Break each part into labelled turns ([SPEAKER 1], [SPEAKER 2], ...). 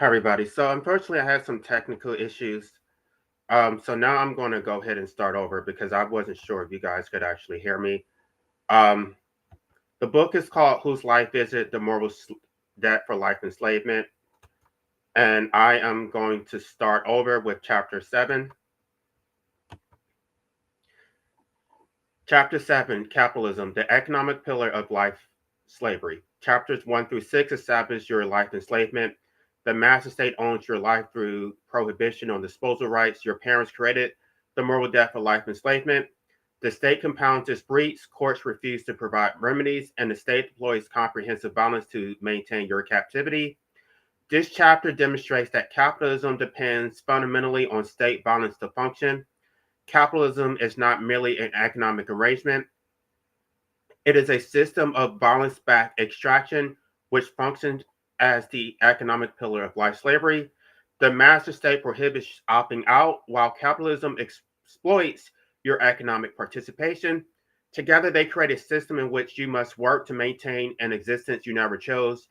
[SPEAKER 1] Hi, everybody. So, unfortunately, I had some technical issues. So now I'm going to go ahead and start over because I wasn't sure if you guys could actually hear me. Um, the book is called Whose Life Is It? The Debt for Life Enslavement. And I am going to start over with chapter 7. Chapter 7 Capitalism, the Economic Pillar of Life Slavery. Chapters 1 through 6 establish your life enslavement. The master state owns your life through prohibition on disposal rights. Your parents created the moral debt for life enslavement. The state compounds its breach. Courts refuse to provide remedies, and the state deploys comprehensive violence to maintain your captivity. This chapter demonstrates that capitalism depends fundamentally on state violence to function. Capitalism is not merely an economic arrangement, it is a system of violence backed extraction which functions as the economic pillar of life slavery. The master state prohibits opting out while capitalism exploits your economic participation. Together, they create a system in which you must work to maintain an existence you never chose,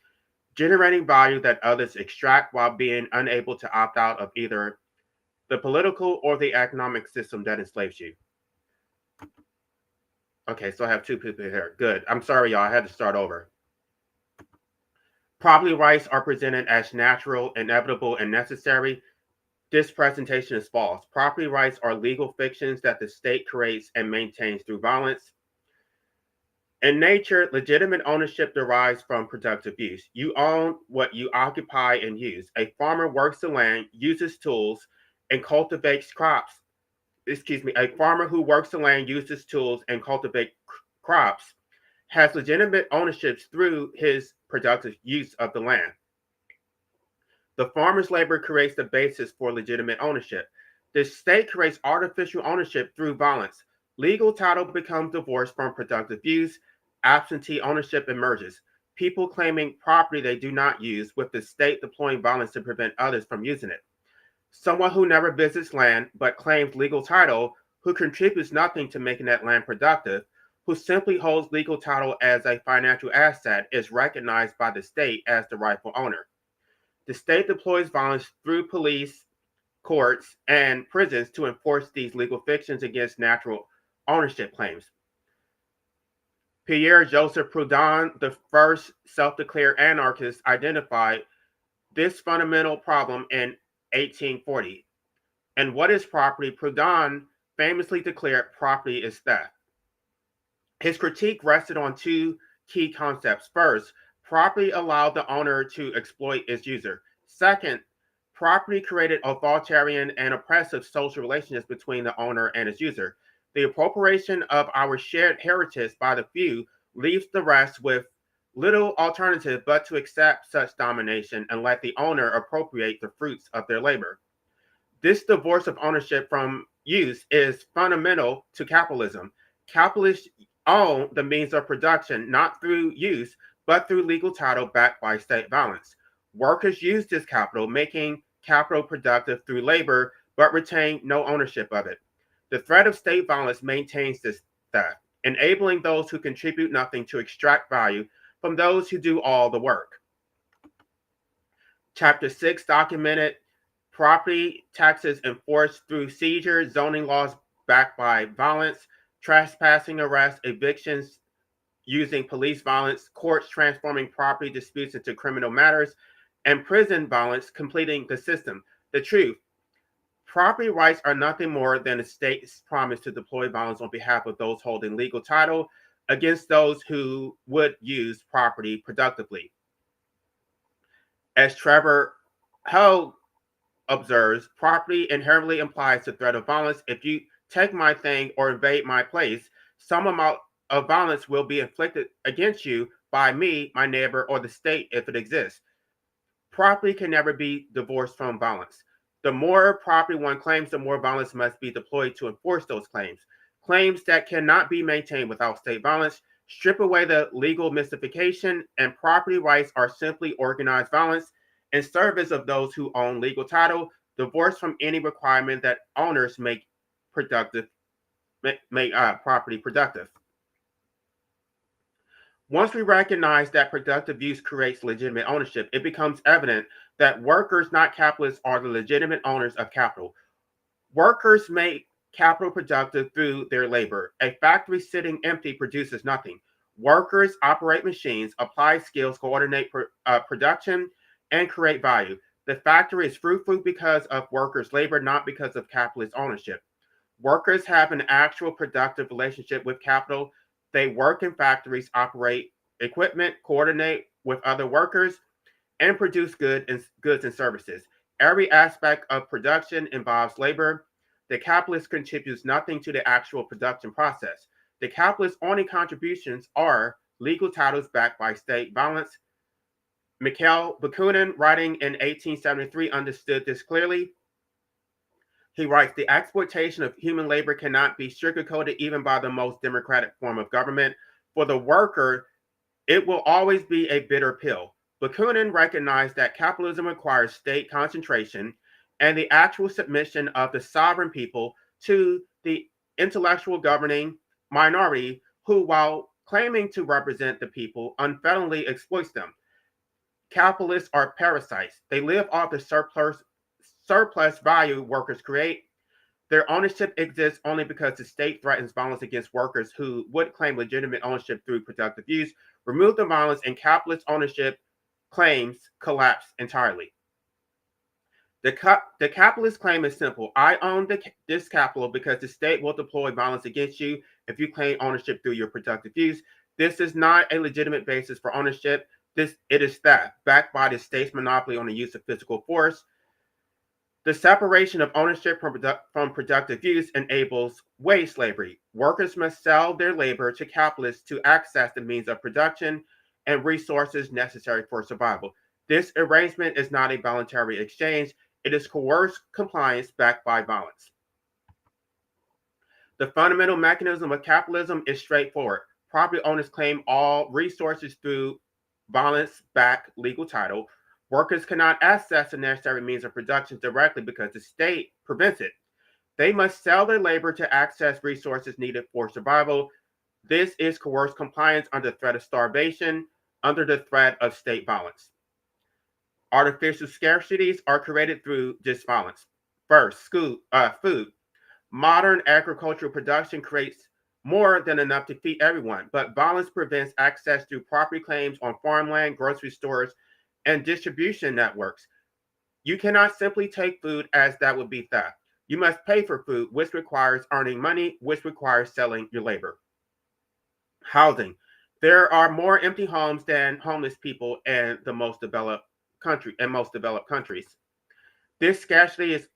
[SPEAKER 1] generating value that others extract while being unable to opt out of either the political or the economic system that enslaves you. Okay, so I have two people here. Good. I'm sorry, y'all. I had to start over. Property rights are presented as natural, inevitable, and necessary. This presentation is false. Property rights are legal fictions that the state creates and maintains through violence. In nature, legitimate ownership derives from productive use. You own what you occupy and use. A farmer works the land, uses tools, and cultivates crops. A farmer who works the land, uses tools, and cultivates crops has legitimate ownerships through his productive use of the land. The farmer's labor creates the basis for legitimate ownership. The state creates artificial ownership through violence. Legal title becomes divorced from productive use. Absentee ownership emerges. People claiming property they do not use, with the state deploying violence to prevent others from using it. Someone who never visits land but claims legal title, who contributes nothing to making that land productive, who simply holds legal title as a financial asset, is recognized by the state as the rightful owner. The state deploys violence through police, courts, and prisons to enforce these legal fictions against natural ownership claims. Pierre-Joseph Proudhon, the first self-declared anarchist, identified this fundamental problem in 1840. And what is property? Proudhon famously declared property is theft. His critique rested on two key concepts. First, property allowed the owner to exploit its user. Second, property created authoritarian and oppressive social relationships between the owner and its user. The appropriation of our shared heritage by the few leaves the rest with little alternative but to accept such domination and let the owner appropriate the fruits of their labor. This divorce of ownership from use is fundamental to capitalism. Capitalists own the means of production not through use, but through legal title backed by state violence. Workers use this capital, making capital productive through labor, but retain no ownership of it. The threat of state violence maintains this theft, enabling those who contribute nothing to extract value from those who do all the work. Chapter 6 documented property taxes enforced through seizure, zoning laws backed by violence, trespassing arrests, evictions using police violence, courts transforming property disputes into criminal matters, and prison violence completing the system. The truth: property rights are nothing more than the state's promise to deploy violence on behalf of those holding legal title against those who would use property productively. As Trevor Ho observes, property inherently implies the threat of violence. If you take my thing or invade my place, some amount of violence will be inflicted against you by me, my neighbor, or the state if it exists. Property can never be divorced from violence. The more property one claims, the more violence must be deployed to enforce those claims. Claims that cannot be maintained without state violence strip away the legal mystification, and property rights are simply organized violence in service of those who own legal title, divorced from any requirement that owners make productive, make property productive. Once we recognize that productive use creates legitimate ownership, it becomes evident that workers, not capitalists, are the legitimate owners of capital. Workers make capital productive through their labor. A factory sitting empty produces nothing. Workers operate machines, apply skills, coordinate production, and create value. The factory is fruitful because of workers' labor, not because of capitalist ownership. Workers have an actual productive relationship with capital. They work in factories, operate equipment, coordinate with other workers, and produce goods and services. Every aspect of production involves labor. The capitalist contributes nothing to the actual production process. The capitalist's only contributions are legal titles backed by state violence. Mikhail Bakunin, writing in 1873, understood this clearly. He writes, the exploitation of human labor cannot be sugarcoated even by the most democratic form of government. For the worker, it will always be a bitter pill. Bakunin recognized that capitalism requires state concentration and the actual submission of the sovereign people to the intellectual governing minority who, while claiming to represent the people, unfailingly exploits them. Capitalists are parasites. They live off the surplus value workers create. Their ownership exists only because the state threatens violence against workers who would claim legitimate ownership through productive use. Remove the violence, and capitalist ownership claims collapse entirely. The capitalist claim is simple. I own this capital because the state will deploy violence against you if you claim ownership through your productive use. This is not a legitimate basis for ownership. It is theft, backed by the state's monopoly on the use of physical force. The separation of ownership from productive use enables wage slavery. Workers must sell their labor to capitalists to access the means of production and resources necessary for survival. This arrangement is not a voluntary exchange, it is coerced compliance backed by violence. The fundamental mechanism of capitalism is straightforward. Property owners claim all resources through violence-backed legal title. Workers cannot access the necessary means of production directly because the state prevents it. They must sell their labor to access resources needed for survival. This is coerced compliance under threat of starvation, under the threat of state violence. Artificial scarcities are created through this violence. First, food. Modern agricultural production creates more than enough to feed everyone, but violence prevents access through property claims on farmland, grocery stores, and distribution networks. You cannot simply take food, as that would be theft. You must pay for food, which requires earning money, which requires selling your labor. Housing. There are more empty homes than homeless people in the most developed countries. This scarcity is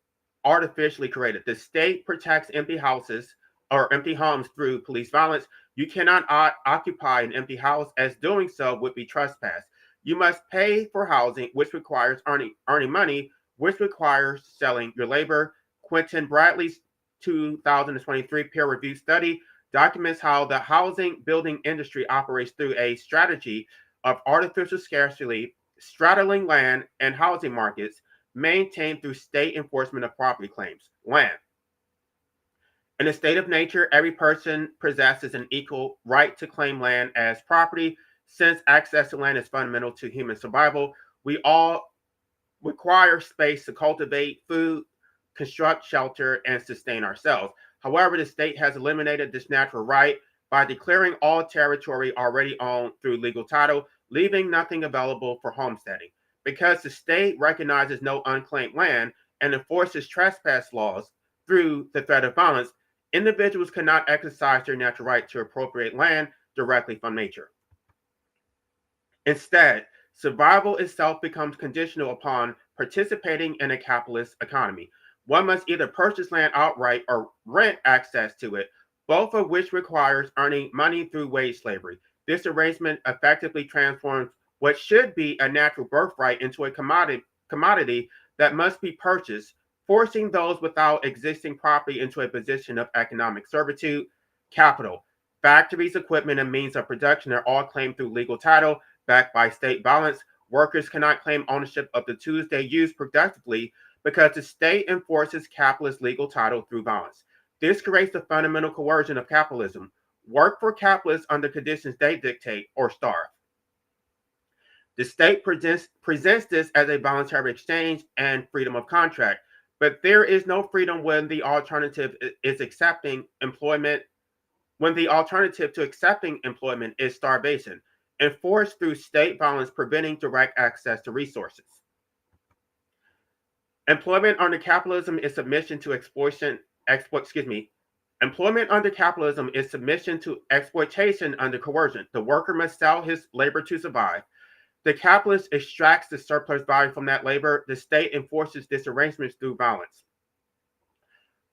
[SPEAKER 1] artificially created. The state protects empty houses or empty homes through police violence. You cannot occupy an empty house, as doing so would be trespass. You must pay for housing, which requires earning money, which requires selling your labor. Quentin Bradley's 2023 peer-reviewed study documents how the housing building industry operates through a strategy of artificial scarcity, straddling land and housing markets, maintained through state enforcement of property claims. Land. In a state of nature, every person possesses an equal right to claim land as property. Since access to land is fundamental to human survival, we all require space to cultivate food, construct shelter, and sustain ourselves. However, the state has eliminated this natural right by declaring all territory already owned through legal title, leaving nothing available for homesteading. Because the state recognizes no unclaimed land and enforces trespass laws through the threat of violence, individuals cannot exercise their natural right to appropriate land directly from nature. Instead, survival itself becomes conditional upon participating in a capitalist economy. One must either purchase land outright or rent access to it, both of which requires earning money through wage slavery. This arrangement effectively transforms what should be a natural birthright into a commodity that must be purchased, forcing those without existing property into a position of economic servitude. Capital. Factories, equipment, and means of production are all claimed through legal title, backed by state violence. Workers cannot claim ownership of the tools they use productively because the state enforces capitalist legal title through violence. This creates the fundamental coercion of capitalism. work for capitalists under conditions they dictate, or starve. The state presents this as a voluntary exchange and freedom of contract, but there is no freedom when the alternative is accepting employment, when the alternative to accepting employment is starvation, enforced through state violence preventing direct access to resources. Employment under capitalism is submission to Employment under capitalism is submission to exploitation under coercion. The worker must sell his labor to survive. The capitalist extracts the surplus value from that labor. The state enforces this arrangement through violence.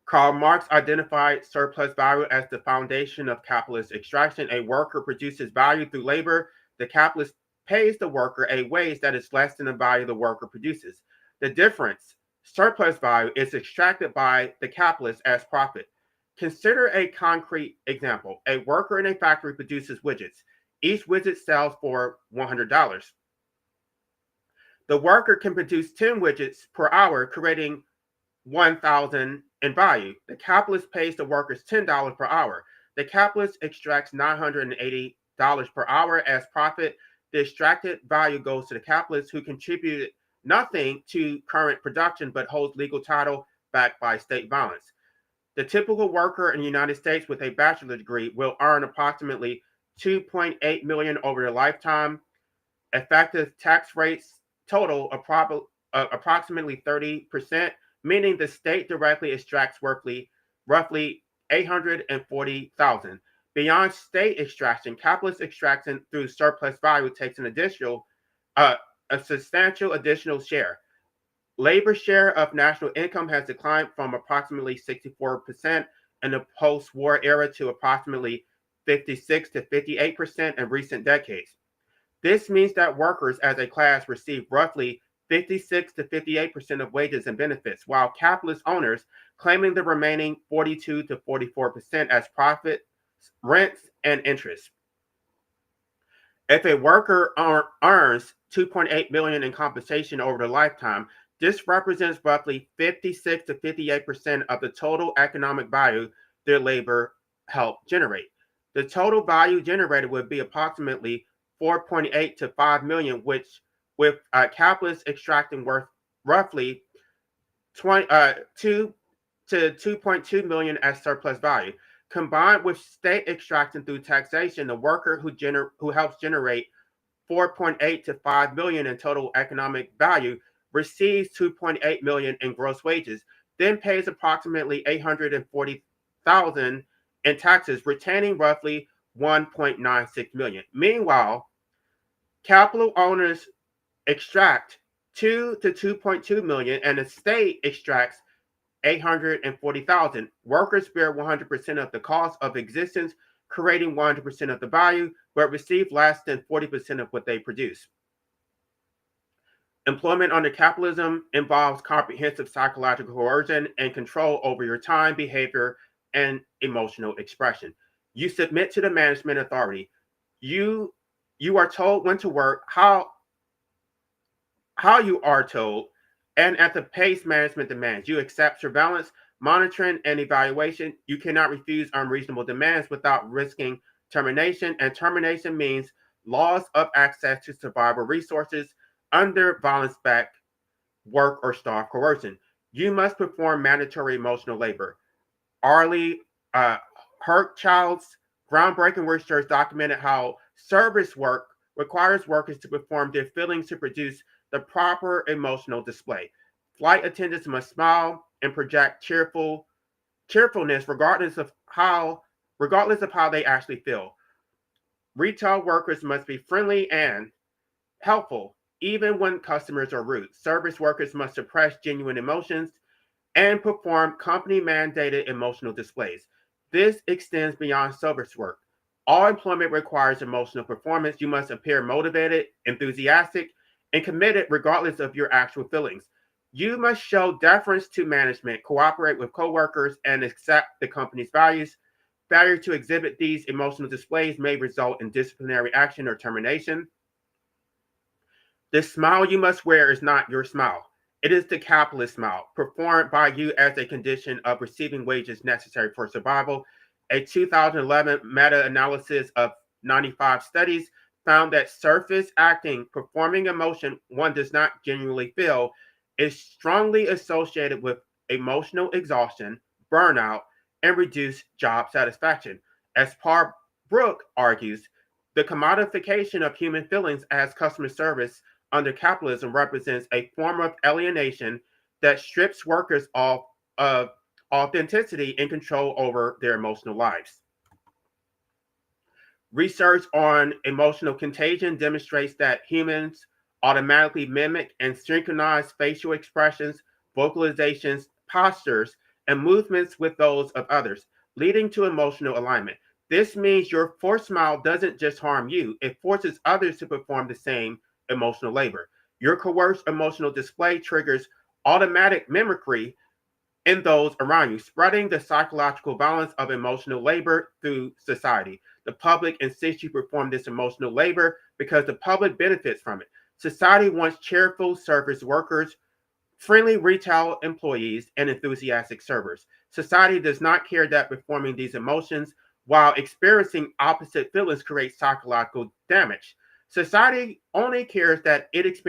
[SPEAKER 1] Karl Marx identified surplus value as the foundation of capitalist extraction. A worker produces value through labor. The capitalist pays the worker a wage that is less than the value the worker produces. The difference, surplus value, is extracted by the capitalist as profit. Consider a concrete example. A worker in a factory produces widgets. Each widget sells for $100. The worker can produce 10 widgets per hour, creating $1,000 in value. The capitalist pays the workers $10 per hour. The capitalist extracts $980 per hour as profit. The extracted value goes to the capitalist, who contributed nothing to current production but holds legal title backed by state violence. The typical worker in the United States with a bachelor's degree will earn approximately $2.8 million over their lifetime. Effective tax rates total approximately 30%, meaning the state directly extracts roughly $840,000. Beyond state extraction, capitalist extraction through surplus value takes a substantial additional share. Labor share of national income has declined from approximately 64% in the post-war era to approximately 56 to 58% in recent decades. This means that workers as a class receive roughly 56 to 58% of wages and benefits, while capitalist owners claiming the remaining 42 to 44% as profit, rents, and interest. If a worker earns $2.8 million in compensation over their lifetime, this represents roughly 56 to 58% of the total economic value their labor helped generate. The total value generated would be approximately 4.8 to 5 million, which with capitalists extracting worth roughly 2 to 2.2 million as surplus value. Combined with state extraction through taxation, the worker who helps generate 4.8 to 5 million in total economic value receives 2.8 million in gross wages, then pays approximately 840,000 in taxes, retaining roughly 1.96 million. Meanwhile, capital owners extract 2 to 2.2 million and the state extracts 840,000. Workers bear 100% of the cost of existence, creating 100% of the value, but receive less than 40% of what they produce. Employment under capitalism involves comprehensive psychological coercion and control over your time, behavior, and emotional expression. You submit to the management authority. You are told when to work, how you are told, and at the pace management demands. You accept surveillance, monitoring, and evaluation. You cannot refuse unreasonable demands without risking termination, and termination means loss of access to survival resources under violence-backed work or starve coercion. You must perform mandatory emotional labor. Arlie Herchild's groundbreaking research documented how service work requires workers to perform their feelings to produce the proper emotional display. Flight attendants must smile and project cheerfulness regardless of how they actually feel. Retail workers must be friendly and helpful even when customers are rude. Service workers must suppress genuine emotions and perform company-mandated emotional displays. This extends beyond service work. All employment requires emotional performance. You must appear motivated, enthusiastic, and committed regardless of your actual feelings. You must show deference to management, cooperate with coworkers, and accept the company's values. Failure to exhibit these emotional displays may result in disciplinary action or termination. The smile you must wear is not your smile. It is the capitalist smile, performed by you as a condition of receiving wages necessary for survival. A 2011 meta-analysis of 95 studies found that surface acting, performing emotion one does not genuinely feel, is strongly associated with emotional exhaustion, burnout, and reduced job satisfaction. As Par Brook argues, the commodification of human feelings as customer service under capitalism represents a form of alienation that strips workers of authenticity and control over their emotional lives. Research on emotional contagion demonstrates that humans automatically mimic and synchronize facial expressions, vocalizations, postures, and movements with those of others, leading to emotional alignment. This means your forced smile doesn't just harm you, it forces others to perform the same emotional labor. Your coerced emotional display triggers automatic mimicry in those around you, spreading the psychological violence of emotional labor through society. The public insists you perform this emotional labor because the public benefits from it. Society wants cheerful service workers, friendly retail employees, and enthusiastic servers. Society does not care that performing these emotions while experiencing opposite feelings creates psychological damage. Society only cares that its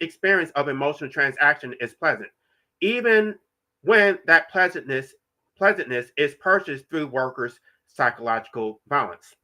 [SPEAKER 1] experience of emotional transaction is pleasant, even when that pleasantness is purchased through workers' psychological violence.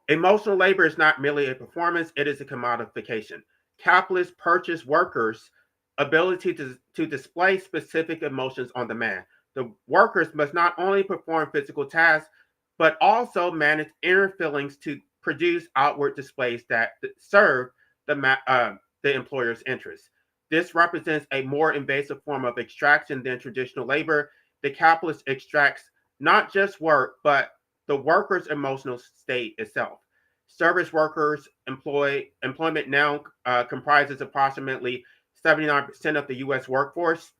[SPEAKER 1] Emotional labor is not merely a performance, it is a commodification. Capitalists purchase workers' ability to display specific emotions on demand. The workers must not only perform physical tasks, but also manage inner feelings to produce outward displays that serve the employer's interests. This represents a more invasive form of extraction than traditional labor. The capitalist extracts not just work, but the worker's emotional state itself. Service workers employment now comprises approximately 79% of the U.S. workforce.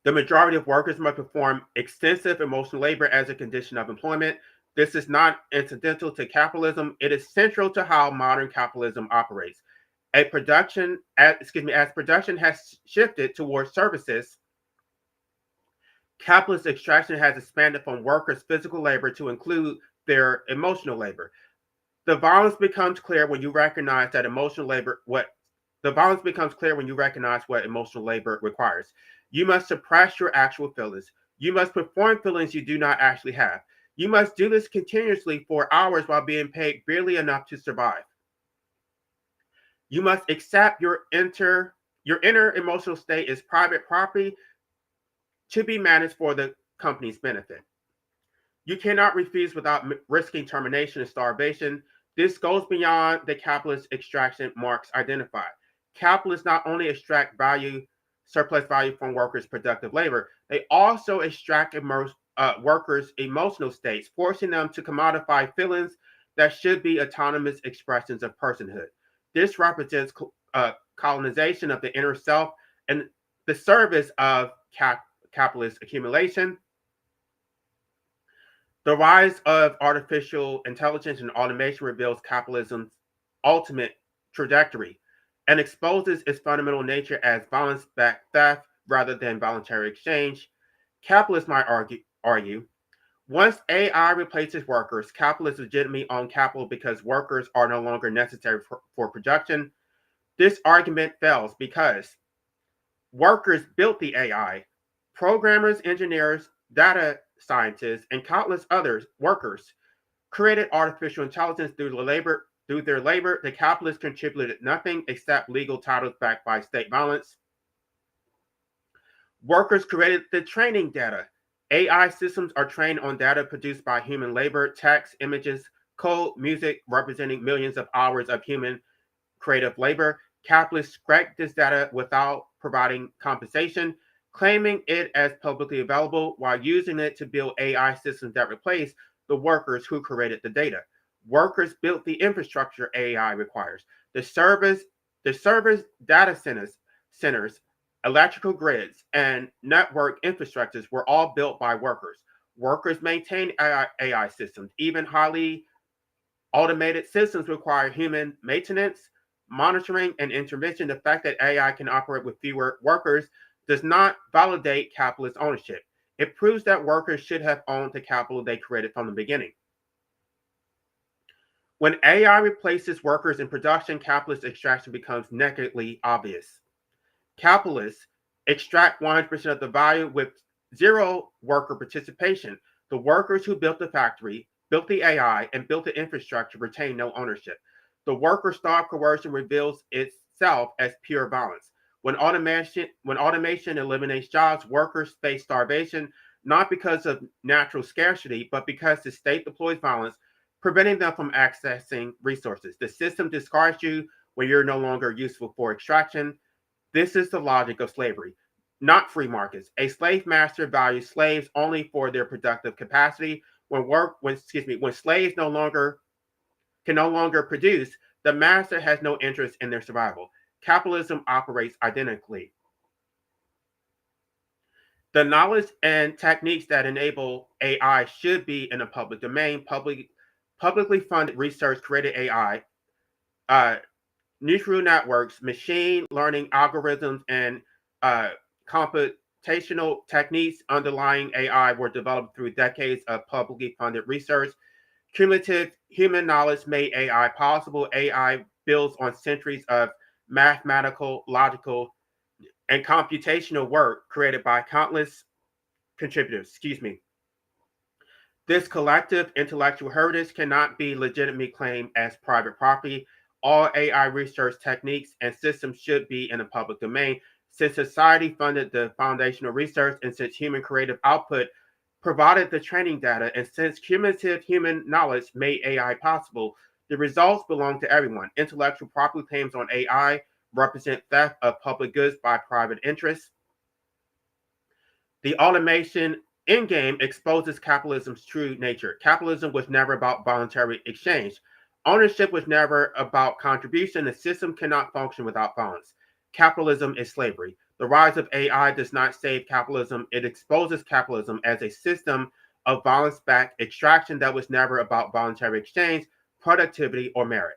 [SPEAKER 1] The majority of workers must perform extensive emotional labor as a condition of employment. This is not incidental to capitalism. It is central to how modern capitalism operates. As production has shifted towards services, capitalist extraction has expanded from workers' physical labor to include their emotional labor. The violence becomes clear when you recognize that emotional labor what the violence becomes clear when you recognize what emotional labor requires. You must suppress your actual feelings. You must perform feelings you do not actually have. You must do this continuously for hours while being paid barely enough to survive. You must accept your inner emotional state is private property to be managed for the company's benefit. You cannot refuse without risking termination and starvation. This goes beyond the capitalist extraction marks identified. Capitalists not only extract surplus value from workers' productive labor, they also extract workers' emotional states, forcing them to commodify feelings that should be autonomous expressions of personhood. This represents colonization of the inner self and the service of capitalist accumulation. The rise of artificial intelligence and automation reveals capitalism's ultimate trajectory and exposes its fundamental nature as violence-backed theft rather than voluntary exchange. Capitalists might argue once AI replaces workers, capitalists legitimately own capital because workers are no longer necessary for production. This argument fails because workers built the AI. Programmers, engineers, data scientists, and countless other workers created artificial intelligence through their labor. The capitalists contributed nothing except legal titles backed by state violence. Workers created the training data. AI systems are trained on data produced by human labor, text, images, code, music, representing millions of hours of human creative labor. Capitalists scrape this data without providing compensation, claiming it as publicly available while using it to build AI systems that replace the workers who created the data. Workers built the infrastructure AI requires. The servers, data centers, electrical grids, and network infrastructures were all built by workers. Workers maintain AI systems. Even highly automated systems require human maintenance, monitoring, and intervention. The fact that AI can operate with fewer workers does not validate capitalist ownership. It proves that workers should have owned the capital they created from the beginning. When AI replaces workers in production, capitalist extraction becomes nakedly obvious. Capitalists extract 100% of the value with zero worker participation. The workers who built the factory, built the AI, and built the infrastructure retain no ownership. The worker starved coercion reveals itself as pure violence. When automation eliminates jobs, workers face starvation, not because of natural scarcity, but because the state deploys violence, preventing them from accessing resources. The system discards you when you're no longer useful for extraction. This is the logic of slavery, not free markets. A slave master values slaves only for their productive capacity. When slaves can no longer produce, the master has no interest in their survival. Capitalism operates identically. The knowledge and techniques that enable AI should be in the public domain. Publicly funded research created AI. Uh, Neural networks, machine learning algorithms, and uh, computational techniques underlying AI were developed through decades of publicly funded research. Cumulative human knowledge made AI possible. AI builds on centuries of mathematical, logical, and computational work created by countless contributors. Excuse me. This collective intellectual heritage cannot be legitimately claimed as private property. All AI research techniques and systems should be in the public domain. Since society funded the foundational research, and since human creative output provided the training data, and since cumulative human knowledge made AI possible, the results belong to everyone. Intellectual property claims on AI represent theft of public goods by private interests. The automation endgame exposes capitalism's true nature. Capitalism was never about voluntary exchange. Ownership was never about contribution. The system cannot function without violence. Capitalism is slavery. The rise of AI does not save capitalism, it exposes capitalism as a system of violence backed extraction that was never about voluntary exchange, productivity, or merit.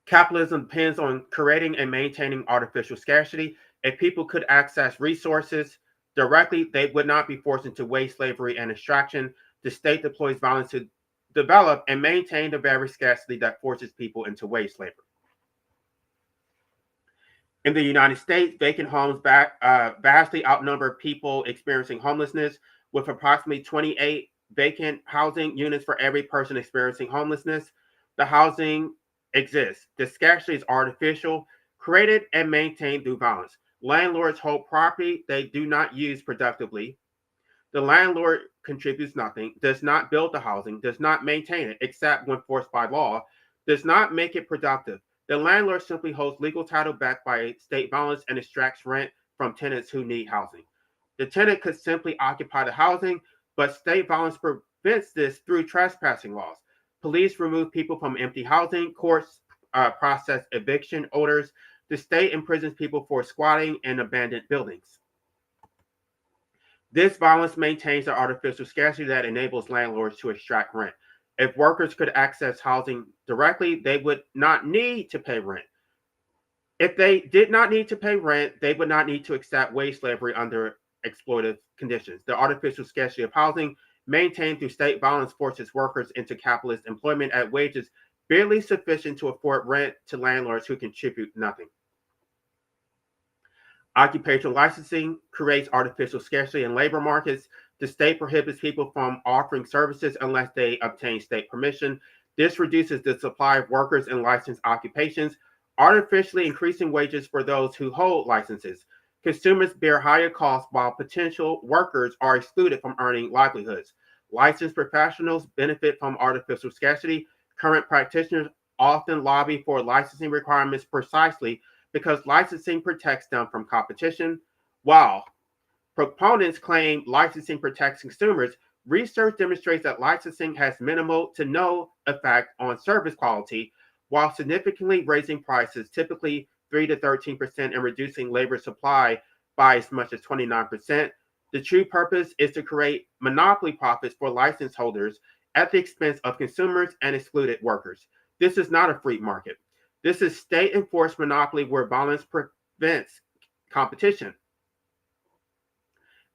[SPEAKER 1] Capitalism depends on creating and maintaining artificial scarcity. If people could access resources directly, they would not be forced into wage slavery and extraction. The state deploys violence to develop and maintain the very scarcity that forces people into wage slavery. In the United States, vacant homes vastly outnumber people experiencing homelessness, with approximately 28 vacant housing units for every person experiencing homelessness. The housing exists. The scarcity is artificial, created and maintained through violence. Landlords hold property they do not use productively. The landlord contributes nothing, does not build the housing, does not maintain it except when forced by law, does not make it productive. The landlord simply holds legal title backed by state violence and extracts rent from tenants who need housing. The tenant could simply occupy the housing, but state violence prevents this through trespassing laws. Police remove people from empty housing, courts process eviction orders, the state imprisons people for squatting in abandoned buildings. This violence maintains the artificial scarcity that enables landlords to extract rent. If workers could access housing directly, they would not need to pay rent. If they did not need to pay rent, they would not need to accept wage slavery under exploitative conditions. The artificial scarcity of housing maintained through state violence forces workers into capitalist employment at wages barely sufficient to afford rent to landlords who contribute nothing. Occupational licensing creates artificial scarcity in labor markets. The state prohibits people from offering services unless they obtain state permission. This reduces the supply of workers in licensed occupations, artificially increasing wages for those who hold licenses. Consumers bear higher costs while potential workers are excluded from earning livelihoods. Licensed professionals benefit from artificial scarcity. Current practitioners often lobby for licensing requirements precisely because licensing protects them from competition. While proponents claim licensing protects consumers, research demonstrates that licensing has minimal to no effect on service quality, while significantly raising prices, typically 3 to 13%, and reducing labor supply by as much as 29%. The true purpose is to create monopoly profits for license holders at the expense of consumers and excluded workers. This is not a free market. This is state-enforced monopoly where violence prevents competition.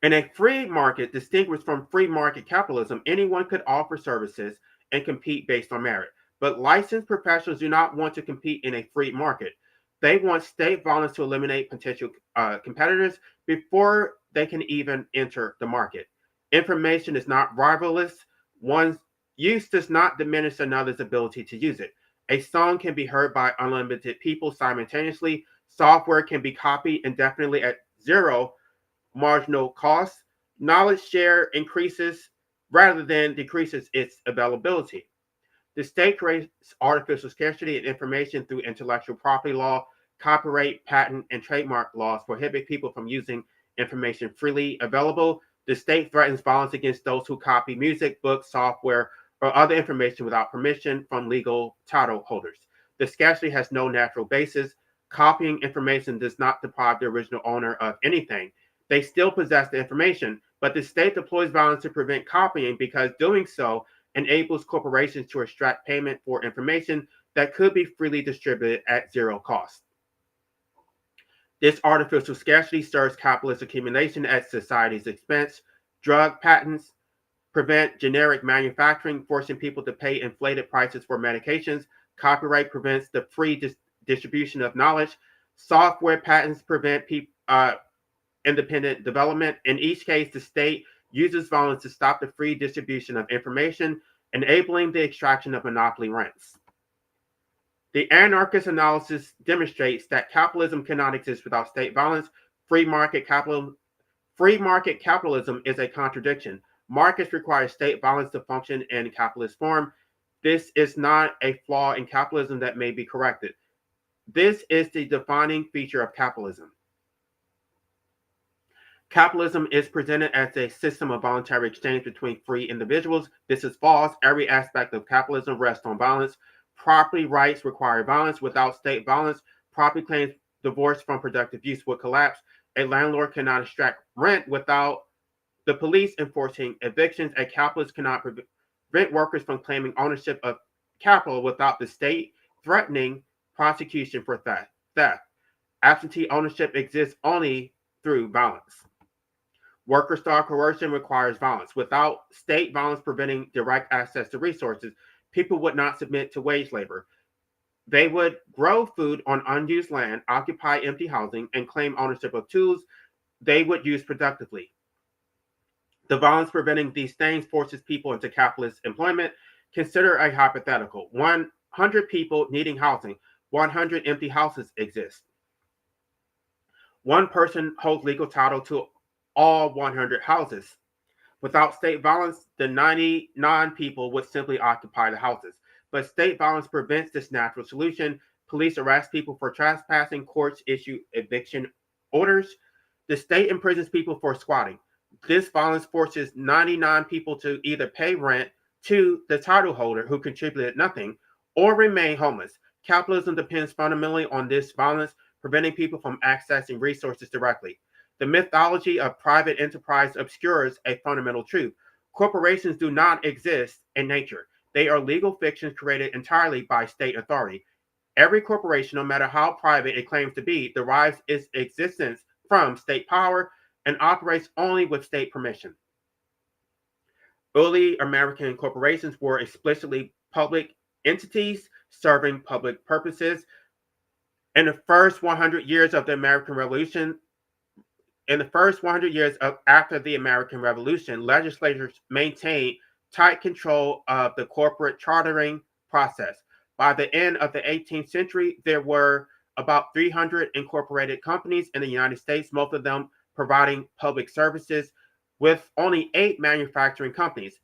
[SPEAKER 1] In a free market, distinguished from free market capitalism, anyone could offer services and compete based on merit. But licensed professionals do not want to compete in a free market. They want state violence to eliminate potential competitors before they can even enter the market. Information is not rivalrous. One's use does not diminish another's ability to use it. A song can be heard by unlimited people simultaneously. Software can be copied indefinitely at zero marginal cost. Knowledge share increases rather than decreases its availability. The state creates artificial scarcity of information through intellectual property law. Copyright, patent, and trademark laws prohibit people from using information freely available. The state threatens violence against those who copy music, books, software, or other information without permission from legal title holders. The scarcity has no natural basis. Copying information does not deprive the original owner of anything. They still possess the information, but the state deploys violence to prevent copying because doing so enables corporations to extract payment for information that could be freely distributed at zero cost. This artificial scarcity serves capitalist accumulation at society's expense. Drug patents prevent generic manufacturing, forcing people to pay inflated prices for medications. Copyright prevents the free distribution of knowledge. Software patents prevent independent development. In each case, the state uses violence to stop the free distribution of information, enabling the extraction of monopoly rents. The anarchist analysis demonstrates that capitalism cannot exist without state violence. Free market capitalism is a contradiction. Markets require state violence to function in capitalist form. This is not a flaw in capitalism that may be corrected. This is the defining feature of capitalism. Capitalism is presented as a system of voluntary exchange between free individuals. This is false. Every aspect of capitalism rests on violence. Property rights require violence. Without state violence, property claims divorced from productive use would collapse. A landlord cannot extract rent without the police enforcing evictions. A capitalist cannot prevent workers from claiming ownership of capital without the state threatening prosecution for theft. Absentee ownership exists only through violence. Worker-style coercion requires violence. Without state violence preventing direct access to resources, people would not submit to wage labor. They would grow food on unused land, occupy empty housing, and claim ownership of tools they would use productively. The violence preventing these things forces people into capitalist employment. Consider a hypothetical. 100 people needing housing. 100 empty houses exist. One person holds legal title to all 100 houses. Without state violence, the 99 people would simply occupy the houses. But state violence prevents this natural solution. Police arrest people for trespassing. Courts issue eviction orders. The state imprisons people for squatting. This violence forces 99 people to either pay rent to the title holder who contributed nothing or remain homeless. Capitalism depends fundamentally on this violence, preventing people from accessing resources directly. The mythology of private enterprise obscures a fundamental truth. Corporations do not exist in nature. They are legal fictions created entirely by state authority. Every corporation, no matter how private it claims to be, derives its existence from state power and operates only with state permission. Early American corporations were explicitly public entities serving public purposes. In the first 100 years of the American Revolution, after the American Revolution, legislators maintained tight control of the corporate chartering process. By the end of the 18th century, there were about 300 incorporated companies in the United States, most of them providing public services, with only 8 manufacturing companies.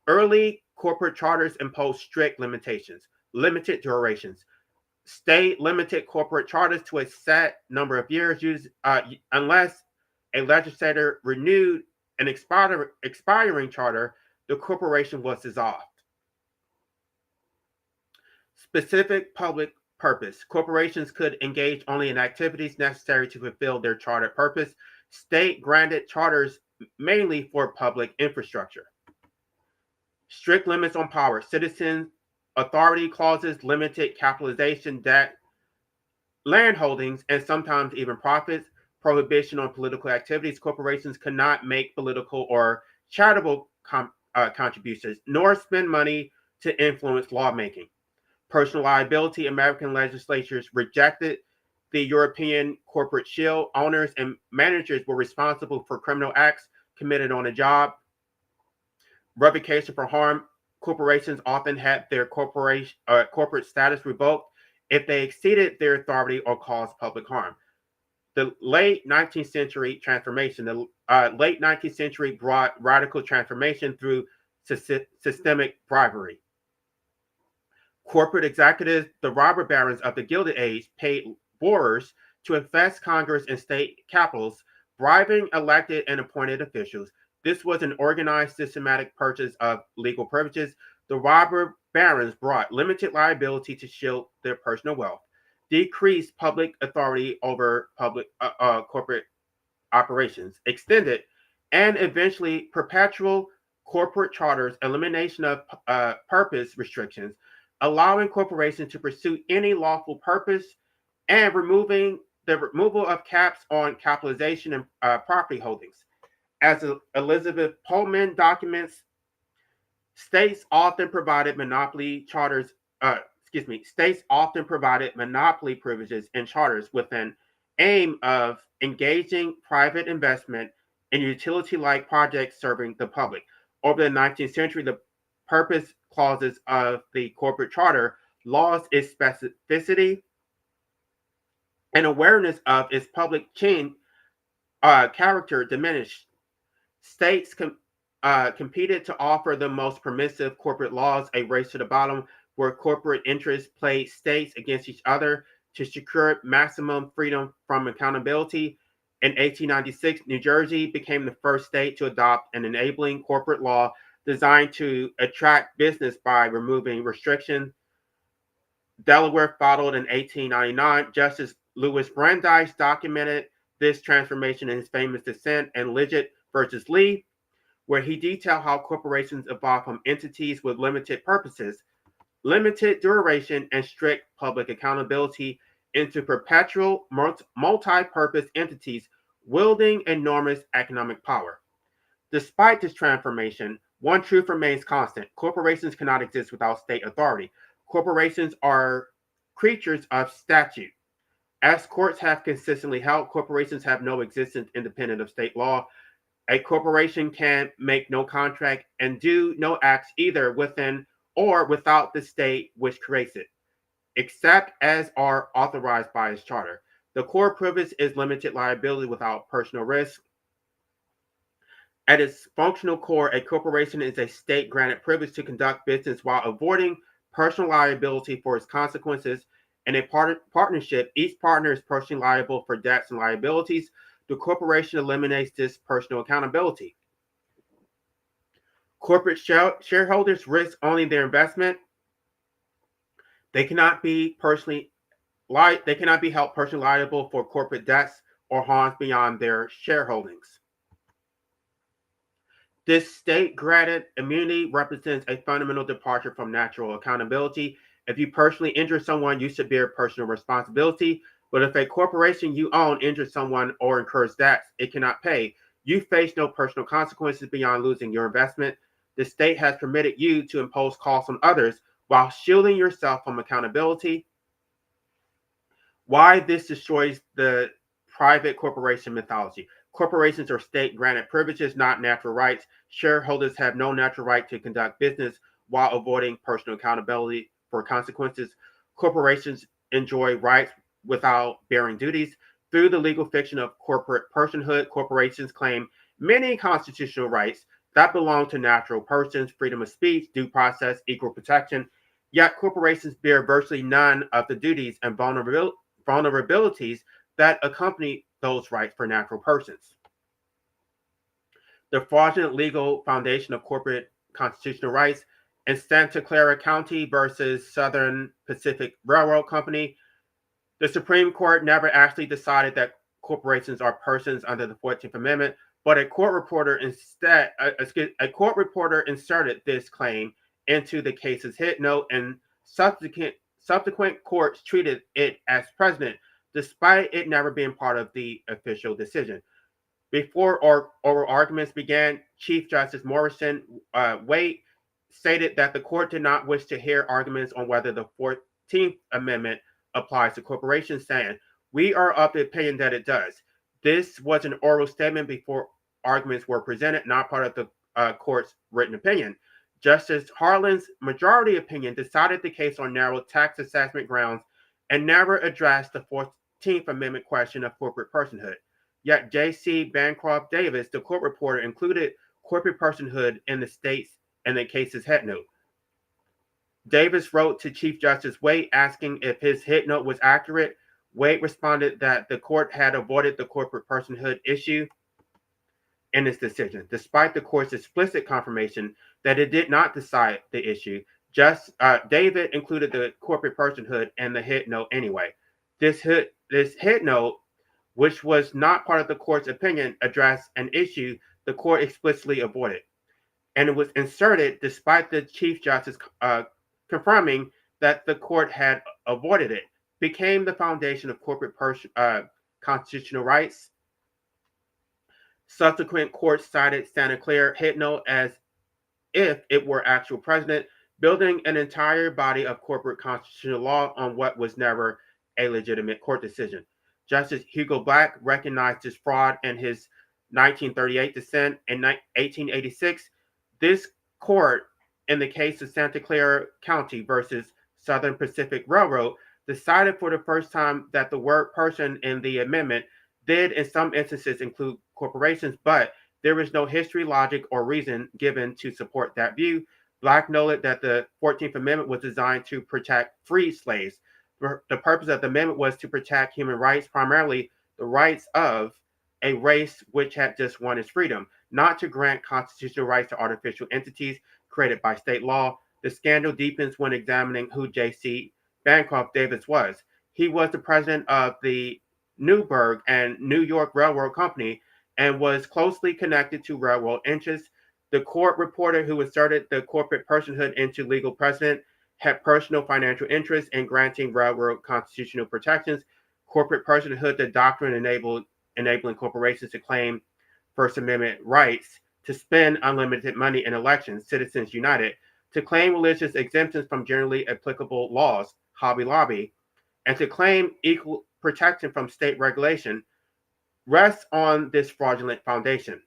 [SPEAKER 1] Early corporate charters imposed strict limitations, limited durations. State limited corporate charters to a set number of years, unless a legislator renewed an expiring charter, the corporation was dissolved. Specific public purpose. Corporations could engage only in activities necessary to fulfill their chartered purpose. State granted charters mainly for public infrastructure. Strict limits on power. Citizen authority clauses limited capitalization, debt, land holdings, and sometimes even profits. prohibition on political activities, corporations cannot make political or charitable contributions, nor spend money to influence lawmaking. Personal liability, American legislatures rejected the European corporate shield. Owners and managers were responsible for criminal acts committed on a job. Revocation for harm, corporations often had their corporate status revoked if they exceeded their authority or caused public harm. The late 19th century transformation, the late 19th century brought radical transformation through systemic bribery. Corporate executives, the robber barons of the Gilded Age, paid borers to infest Congress and state capitals, bribing elected and appointed officials. This was an organized, systematic purchase of legal privileges. The robber barons brought limited liability to shield their personal wealth, decreased public authority over corporate operations, extended and eventually perpetual corporate charters, elimination of purpose restrictions, allowing corporations to pursue any lawful purpose, and removing the removal of caps on capitalization and property holdings. As Elizabeth Pullman documents, states often provided monopoly charters. States often provided monopoly privileges and charters with an aim of engaging private investment in utility-like projects serving the public. Over the 19th century, the purpose clauses of the corporate charter lost its specificity and awareness of its public character diminished. States competed to offer the most permissive corporate laws, a race to the bottom, where corporate interests played states against each other to secure maximum freedom from accountability. In 1896, New Jersey became the first state to adopt an enabling corporate law designed to attract business by removing restrictions. Delaware followed in 1899. Justice Louis Brandeis documented this transformation in his famous dissent in Liggett versus Lee, where he detailed how corporations evolved from entities with limited purposes, limited duration, and strict public accountability into perpetual multi-purpose entities wielding enormous economic power. Despite this transformation, one truth remains constant. Corporations cannot exist without state authority. Corporations are creatures of statute. As courts have consistently held, corporations have no existence independent of state law. A corporation can make no contract and do no acts either within or without the state which creates it, except as are authorized by its charter. The core privilege is limited liability without personal risk. At its functional core, a corporation is a state-granted privilege to conduct business while avoiding personal liability for its consequences. In a partnership, each partner is personally liable for debts and liabilities. The corporation eliminates this personal accountability. Corporate shareholders risk only their investment. They cannot be held personally liable for corporate debts or harms beyond their shareholdings. This state-granted immunity represents a fundamental departure from natural accountability. If you personally injure someone, you should bear personal responsibility. But if a corporation you own injures someone or incurs debts it cannot pay, you face no personal consequences beyond losing your investment. The state has permitted you to impose costs on others while shielding yourself from accountability. Why this destroys the private corporation mythology. Corporations are state-granted privileges, not natural rights. Shareholders have no natural right to conduct business while avoiding personal accountability for consequences. Corporations enjoy rights without bearing duties. Through the legal fiction of corporate personhood, corporations claim many constitutional rights that belong to natural persons: freedom of speech, due process, equal protection. Yet corporations bear virtually none of the duties and vulnerabilities that accompany those rights for natural persons. The fraudulent legal foundation of corporate constitutional rights in Santa Clara County versus Southern Pacific Railroad Company, the Supreme Court never actually decided that corporations are persons under the 14th Amendment, but a court reporter inserted this claim into the case's hit note, and subsequent courts treated it as precedent. despite it never being part of the official decision. Before oral arguments began, Chief Justice Morrison Waite stated that the court did not wish to hear arguments on whether the 14th Amendment applies to corporations, saying, "We are of the opinion that it does." This was an oral statement before arguments were presented, not part of the court's written opinion. Justice Harlan's majority opinion decided the case on narrow tax assessment grounds and never addressed the 14th Amendment question of corporate personhood. Yet J.C. Bancroft Davis, the court reporter, included corporate personhood in the case's head note. Davis wrote to Chief Justice Waite asking if his head note was accurate. Waite responded that the court had avoided the corporate personhood issue in its decision, despite the court's explicit confirmation that it did not decide the issue. David included the corporate personhood in the head note anyway. This head note, which was not part of the court's opinion, addressed an issue the court explicitly avoided, and it was inserted despite the Chief Justice confirming that the court had avoided it, became the foundation of corporate constitutional rights. Subsequent courts cited Santa Clara head note as if it were actual precedent, building an entire body of corporate constitutional law on what was never a legitimate court decision. Justice Hugo Black recognized this fraud in his 1938 dissent. In 1886, this court, in the case of Santa Clara County versus Southern Pacific Railroad, decided for the first time that the word person in the amendment did in some instances include corporations, but there is no history, logic, or reason given to support that view. Black noted that the 14th Amendment was designed to protect free slaves. The purpose of the amendment was to protect human rights, primarily the rights of a race which had just won its freedom, not to grant constitutional rights to artificial entities created by state law. The scandal deepens when examining who J.C. Bancroft Davis was. He was the president of the Newburgh and New York Railroad Company and was closely connected to railroad interests. The court reporter who inserted the corporate personhood into legal precedent had personal financial interest in granting railroad constitutional protections. Corporate personhood, the doctrine enabling corporations to claim First Amendment rights to spend unlimited money in elections, Citizens United, to claim religious exemptions from generally applicable laws, Hobby Lobby, and to claim equal protection from state regulation, rests on this fraudulent foundation.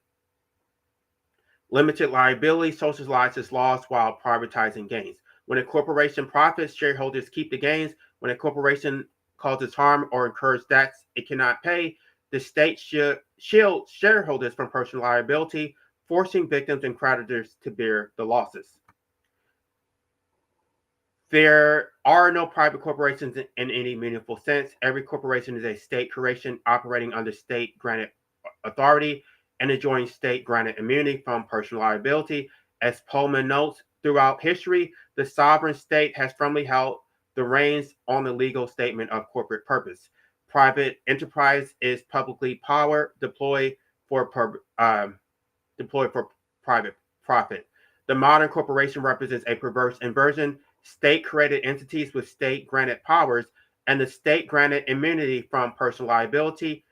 [SPEAKER 1] Limited liability socializes loss while privatizing gains. When a corporation profits, shareholders keep the gains. When a corporation causes harm or incurs debts it cannot pay, the state should shield shareholders from personal liability, forcing victims and creditors to bear the losses. There are no private corporations in any meaningful sense. Every corporation is a state creation operating under state-granted authority and enjoying state-granted immunity from personal liability. As Pullman notes, throughout history, the sovereign state has firmly held the reins on the legal statement of corporate purpose. Private enterprise is publicly power deployed for private profit. The modern corporation represents a perverse inversion. State-created entities with state-granted powers and the state-granted immunity from personal liability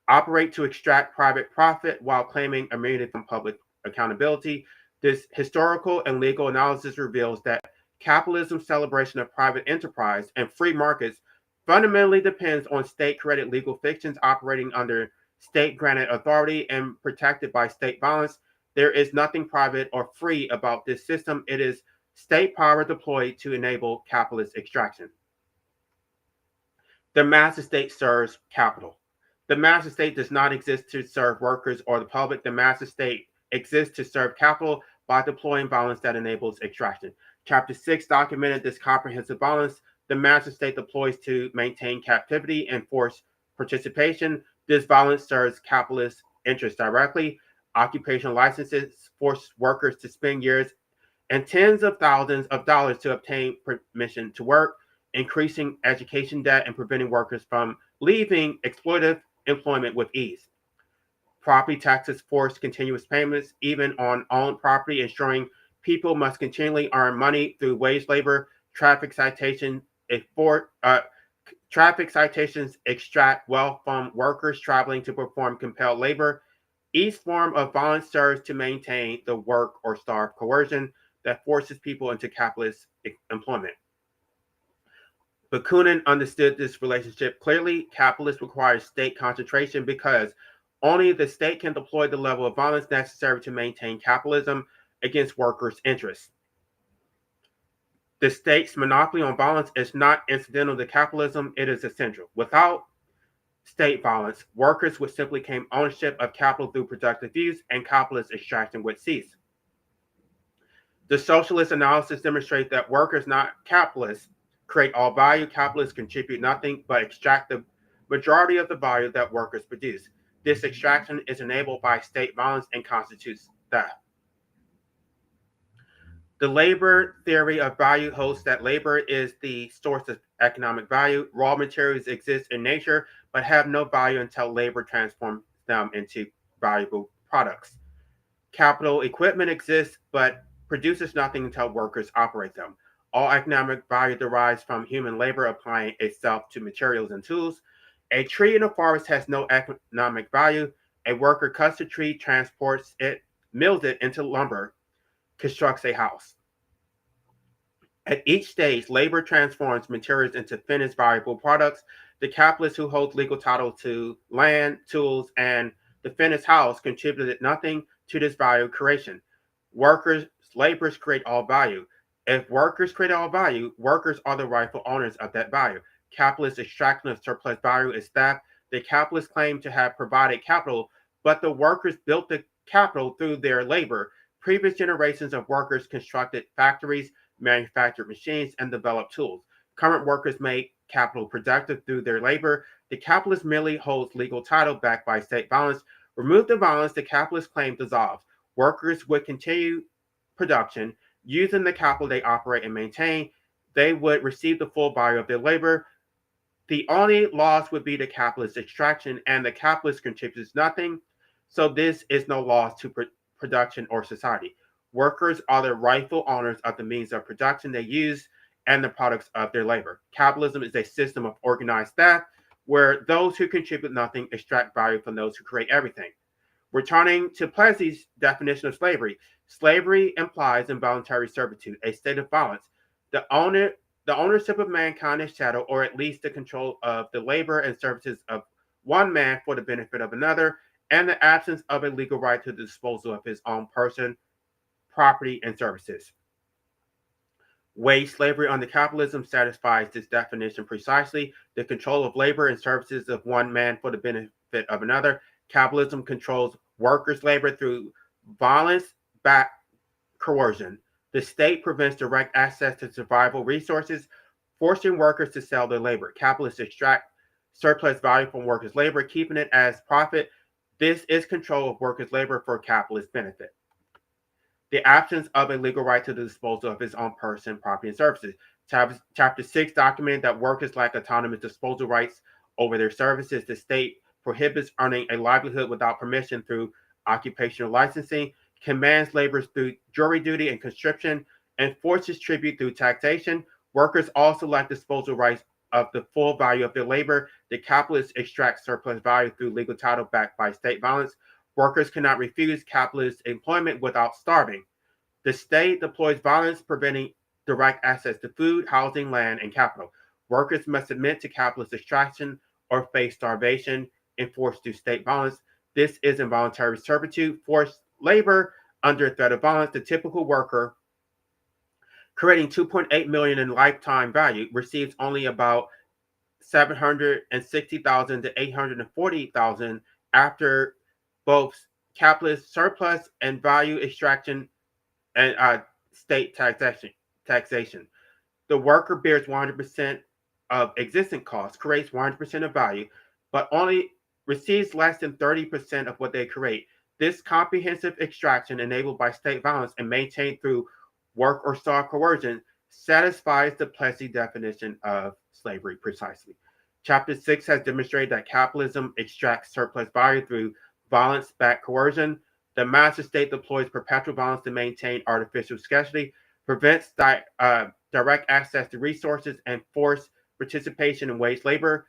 [SPEAKER 1] operate to extract private profit while claiming immunity from public accountability. This historical and legal analysis reveals that capitalism's celebration of private enterprise and free markets fundamentally depends on state-created legal fictions operating under state-granted authority and protected by state violence. There is nothing private or free about this system. It is state power deployed to enable capitalist extraction. The master state serves capital. The master state does not exist to serve workers or the public. The master state exists to serve capital by deploying violence that enables extraction. Chapter 6 documented this comprehensive violence the master state deploys to maintain captivity and force participation. This violence serves capitalist interests directly. Occupational licenses force workers to spend years and tens of thousands of dollars to obtain permission to work, increasing education debt and preventing workers from leaving exploitative employment with ease. Property taxes force continuous payments, even on owned property, ensuring people must continually earn money through wage labor. Traffic citation Traffic citations extract wealth from workers traveling to perform compelled labor. Each form of violence serves to maintain the work or starve coercion that forces people into capitalist employment. Bakunin understood this relationship clearly. Capitalism requires state concentration because only the state can deploy the level of violence necessary to maintain capitalism against workers' interests. The state's monopoly on violence is not incidental to capitalism, it is essential. Without state violence, workers would simply claim ownership of capital through productive use, and capitalist extraction would cease. The socialist analysis demonstrates that workers, not capitalists, create all value. Capitalists contribute nothing but extract the majority of the value that workers produce. This extraction is enabled by state violence and constitutes theft. The labor theory of value holds that labor is the source of economic value. Raw materials exist in nature but have no value until labor transforms them into valuable products. Capital equipment exists but produces nothing until workers operate them. All economic value derives from human labor applying itself to materials and tools. A tree in a forest has no economic value. A worker cuts a tree, transports it, mills it into lumber, constructs a house. At each stage, labor transforms materials into finished valuable products. The capitalist who holds legal title to land, tools, and the finished house contributed nothing to this value creation. Workers, laborers create all value. If workers create all value, workers are the rightful owners of that value. Capitalist extraction of surplus value is theft. The capitalists claim to have provided capital, but the workers built the capital through their labor. Previous generations of workers constructed factories, manufactured machines, and developed tools. Current workers make capital productive through their labor. The capitalist merely holds legal title backed by state violence. Remove the violence, the capitalist claim dissolves. Workers would continue production using the capital they operate and maintain. They would receive the full value of their labor. The only loss would be the capitalist extraction, and the capitalist contributes nothing. So this is no loss to production or society. Workers are the rightful owners of the means of production they use and the products of their labor. Capitalism is a system of organized theft where those who contribute nothing extract value from those who create everything. Returning to Plessy's definition of slavery, slavery implies involuntary servitude, a state of violence. The ownership of mankind is chattel, or at least the control of the labor and services of one man for the benefit of another, and the absence of a legal right to the disposal of his own person, property, and services. Wage slavery under capitalism satisfies this definition precisely. The control of labor and services of one man for the benefit of another. Capitalism controls workers' labor through violence-backed coercion. The state prevents direct access to survival resources, forcing workers to sell their labor. Capitalists extract surplus value from workers' labor, keeping it as profit. This is control of workers' labor for capitalist benefit. The absence of a legal right to the disposal of his own person, property, and services. Chapter 6 documented that workers lack autonomous disposal rights over their services. The state prohibits earning a livelihood without permission through occupational licensing, commands laborers through jury duty and conscription, and forces tribute through taxation. Workers also lack disposal rights of the full value of their labor. The capitalists extract surplus value through legal title backed by state violence. Workers cannot refuse capitalist employment without starving. The state deploys violence, preventing direct access to food, housing, land, and capital. Workers must submit to capitalist extraction or face starvation enforced through state violence. This is involuntary servitude, forced labor under threat of violence. The typical worker, creating 2.8 million in lifetime value, receives only about 760,000 to 840,000 after both capitalist surplus and value extraction and state taxation. The worker bears 100% of existing costs, creates 100% of value, but only receives less than 30% of what they create. This comprehensive extraction, enabled by state violence and maintained through work or starve coercion, satisfies the Plessy definition of slavery precisely. Chapter 6 has demonstrated that capitalism extracts surplus value through violence-backed coercion. The master state deploys perpetual violence to maintain artificial scarcity, prevents direct access to resources, and force participation in wage labor.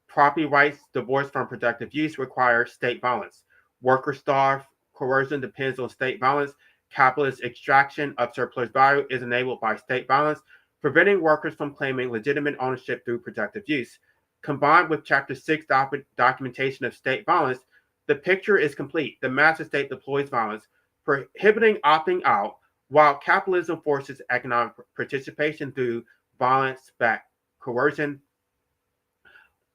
[SPEAKER 1] Property rights divorced from productive use require state violence. Worker starve coercion depends on state violence. Capitalist extraction of surplus value is enabled by state violence, preventing workers from claiming legitimate ownership through productive use. Combined with Chapter 6 documentation of state violence, the picture is complete. The master state deploys violence, prohibiting opting out, while capitalism forces economic participation through violence-backed coercion.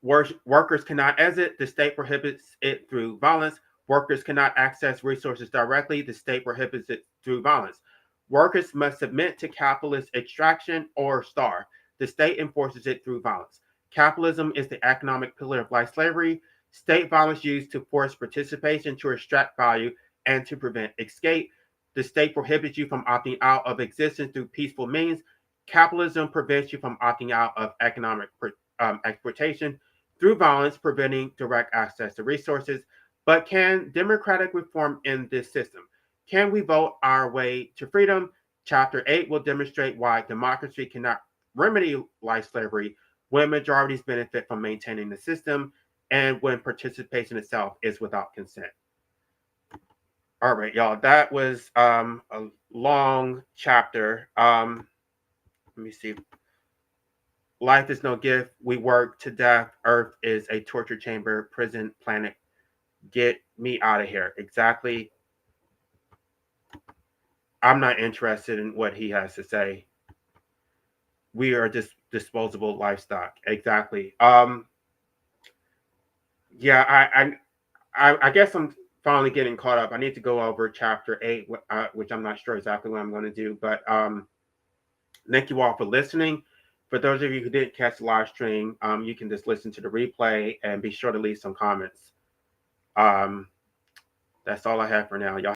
[SPEAKER 1] Workers cannot exit, the state prohibits it through violence. Workers cannot access resources directly, the state prohibits it through violence. Workers must submit to capitalist extraction or starve. The state enforces it through violence. Capitalism is the economic pillar of life slavery. State violence used to force participation, to extract value, and to prevent escape. The state prohibits you from opting out of existence through peaceful means. Capitalism prevents you from opting out of economic exploitation through violence, preventing direct access to resources. But can democratic reform end this system? Can we vote our way to freedom? Chapter 8 will demonstrate why democracy cannot remedy life slavery when majorities benefit from maintaining the system and when participation itself is without consent. All right, y'all, that was a long chapter. Let me see. Life is no gift. We work to death. Earth is a torture chamber, prison, planet. Get me out of here. Exactly. I'm not interested in what he has to say. We are just disposable livestock. Exactly. Yeah, I guess I'm finally getting caught up. I need to go over chapter 8, which I'm not sure exactly what I'm going to do. But thank you all for listening. For those of you who didn't catch the live stream, you can just listen to the replay and be sure to leave some comments. That's all I have for now. Y'all